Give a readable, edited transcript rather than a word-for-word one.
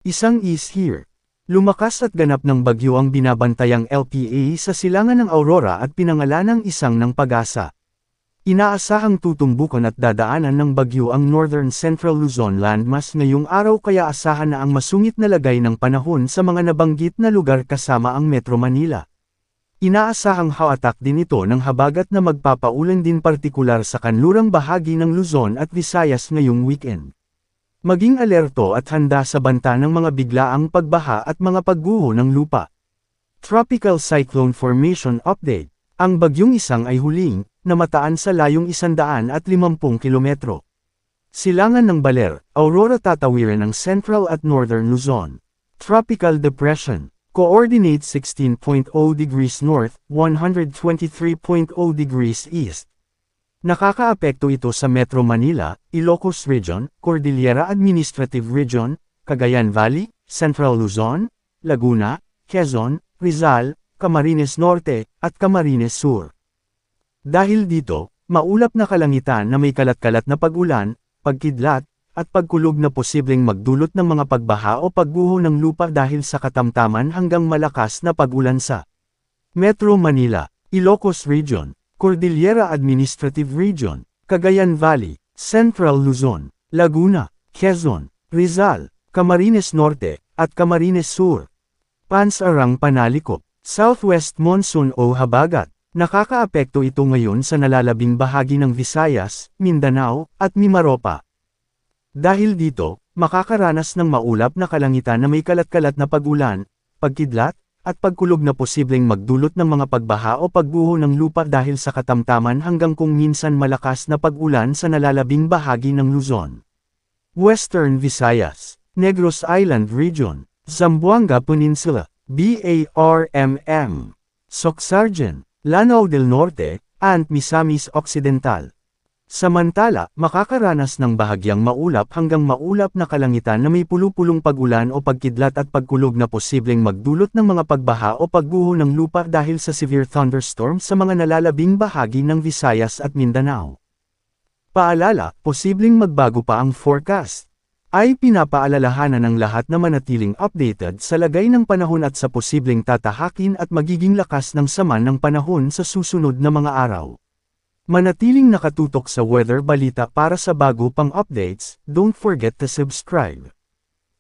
Isang is here. Lumakas at ganap ng bagyo ang binabantayang LPA sa silangan ng Aurora at pinangalanang isang ng pag-asa. Inaasahang tutumbukan at dadaanan ng bagyo ang Northern Central Luzon landmass ngayong araw kaya asahan na ang masungit na lagay ng panahon sa mga nabanggit na lugar kasama ang Metro Manila. Inaasahang hawatak din ito ng habagat na magpapaulan din partikular sa kanlurang bahagi ng Luzon at Visayas ngayong weekend. Maging alerto at handa sa banta ng mga biglaang pagbaha at mga pagguho ng lupa. Tropical Cyclone Formation Update. Ang bagyong isang ay huling, namataan sa layong 150 kilometro. Silangan ng Baler, Aurora tatawiran ng Central at Northern Luzon. Tropical Depression. Coordinate 16.0 degrees north, 123.0 degrees east. Nakakaapekto ito sa Metro Manila, Ilocos Region, Cordillera Administrative Region, Cagayan Valley, Central Luzon, Laguna, Quezon, Rizal, Camarines Norte, at Camarines Sur. Dahil dito, maulap na kalangitan na may kalat-kalat na pag-ulan, pagkidlat, at pagkulog na posibleng magdulot ng mga pagbaha o pagguho ng lupa dahil sa katamtaman hanggang malakas na pag-ulan sa Metro Manila, Ilocos Region, Cordillera Administrative Region, Cagayan Valley, Central Luzon, Laguna, Quezon, Rizal, Camarines Norte, at Camarines Sur. Pansarang Panalikop, Southwest Monsoon o Habagat. Nakakaapekto ito ngayon sa nalalabing bahagi ng Visayas, Mindanao, at Mimaropa. Dahil dito, makakaranas ng maulap na kalangitan na may kalat-kalat na pag-ulan, pagkidlat, at pagkulog na posibleng magdulot ng mga pagbaha o pagguho ng lupa dahil sa katamtaman hanggang kung minsan malakas na pag-ulan sa nalalabing bahagi ng Luzon. Western Visayas, Negros Island Region, Zamboanga Peninsula, BARMM, Socsargen, Lanao del Norte, and Misamis Occidental. Samantala, makakaranas ng bahagyang maulap hanggang maulap na kalangitan na may pulupulong pag-ulan o pagkidlat at pagkulog na posibleng magdulot ng mga pagbaha o pagguho ng lupa dahil sa severe thunderstorm sa mga nalalabing bahagi ng Visayas at Mindanao. Paalala, posibleng magbago pa ang forecast. Ay pinapaalalahanan ng lahat na manatiling updated sa lagay ng panahon at sa posibleng tatahakin at magiging lakas ng sama ng panahon sa susunod na mga araw. Manatiling nakatutok sa Weather Balita para sa bago pang updates, don't forget to subscribe.